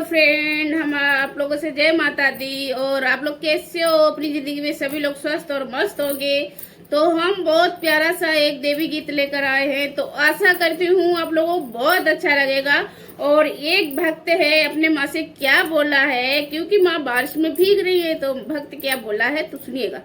Friend, हम आप लोगों से जय माता दी। और आप लोग कैसे हो? अपनी जिंदगी में सभी लोग स्वस्थ और मस्त होंगे। तो हम बहुत प्यारा सा एक देवी गीत लेकर आए हैं, तो आशा करती हूँ आप लोगों को बहुत अच्छा लगेगा। और एक भक्त है, अपने माँ से क्या बोला है, क्योंकि माँ बारिश में भीग रही है, तो भक्त क्या बोला है तो सुनिएगा।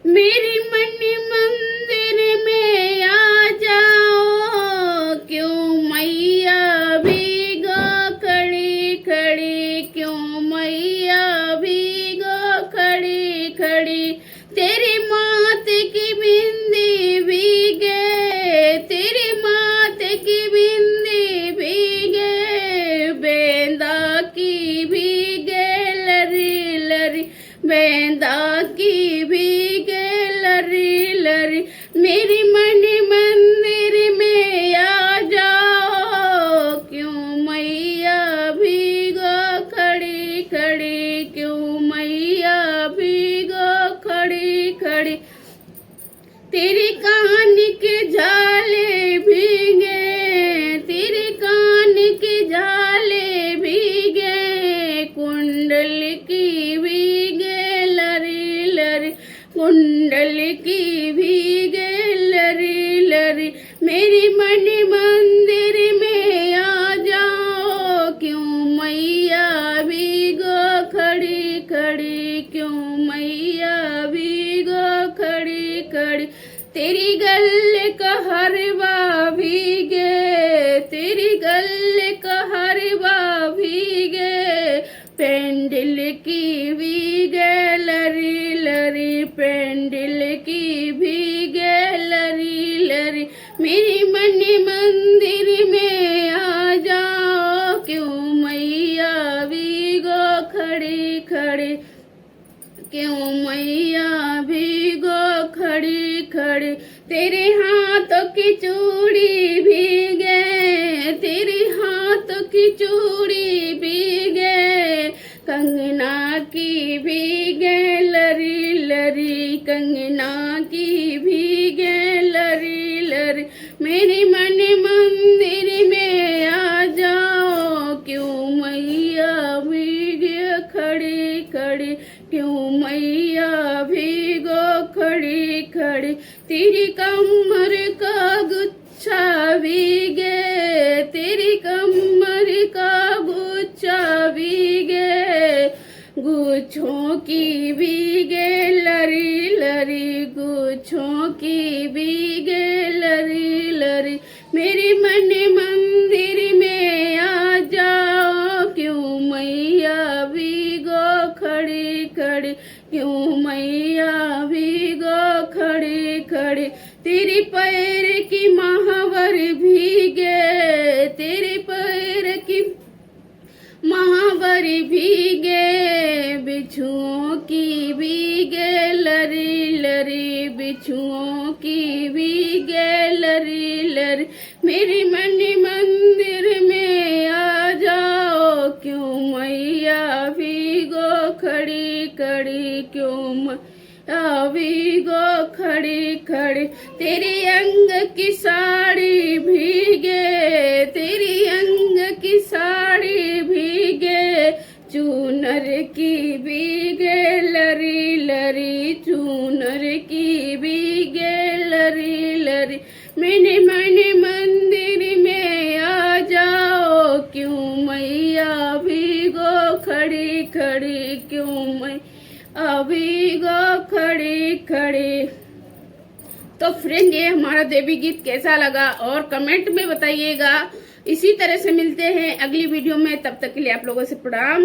मेरी मन मंदिर में आ जाओ, क्यों मैया भीगो खड़ी खड़ी, क्यों मैया भीगो खड़ी खड़ी। तेरी मात की बिंदी भीगे, तेरी मात की बिंदी भीगे, बेंदा की भीगे लरी लरी, बेंदा की भीगे लरी लरी। मेरी मन मंदिर में आ जाओ, क्यों मैया भीगो खड़ी खड़ी, क्यों मैया भीगो खड़ी खड़ी। तेरी कान के झाले भीगे, तेरी कान के झाले भीगे, कुंडल की भीगे लरी लरी, कुंडल की भीगे लरी लरी। मेरी मन मंदिर में आ जाओ, क्यों मैया भीगो खड़ी खड़ी, क्यों मैया भीगो खड़ी खड़ी। तेरी गले का हरवा भीगे, तेरी गले का हरवा भीगे, पेंडल की भीगे लरी लरी, पेंडल की भीगे लरी लरी। मेरी मन मंदिर में आ जाओ, क्यों मैया भीगो खड़ी खड़ी, क्यों मैया भीगो खड़ी खड़ी। तेरे हाथों की चूड़ी भीगे, तेरे हाथों की चूड़ी भीगे, कंगना की भीगे लरी लरी, कंगना की भीगे लरी लरी। मेरी मन मंदिर में आ जाओ, क्यों मैया भीगे खड़ी खड़ी, क्यों मैया भीगो खड़ी खड़ी। तेरी कमर का गुच्छा भीगे, तेरी कमर का गुच्छा भीगे, गुच्छों की भीगे लरी लरी, गुच्छों की भीगे लरी लरी। मेरी मन मंदिर में आ जाओ, क्यों मैया भीगो खड़ी खड़ी, क्यों मैया भीगो खड़ी खड़ी। तेरी पैर की महावर भीगे, तेरे पैर की महावर भीगे, बिच्छुओं की भीगे लरी लरी, बिच्छुओं की भीगे लरी लरी। मेरी मन मंदिर में आ जाओ, क्यों मैया भीगो खड़ी खड़ी, क्यों मैया भीगो खड़ी खड़ी। तेरी अंग की साड़ी भीगे, तेरी अंग की साड़ी भीगे, चूनर की भीगे लरी लरी, चूनर की भीगे लरी लरी। मेरे मन मंदिर में आ जाओ, क्यों मैया भीगो खड़ी खड़ी, क्यों मैया भीगो खड़ी खड़ी। तो फ्रेंड, ये हमारा देवी गीत कैसा लगा और कमेंट में बताइएगा। इसी तरह से मिलते हैं अगली वीडियो में, तब तक के लिए आप लोगों से प्रणाम।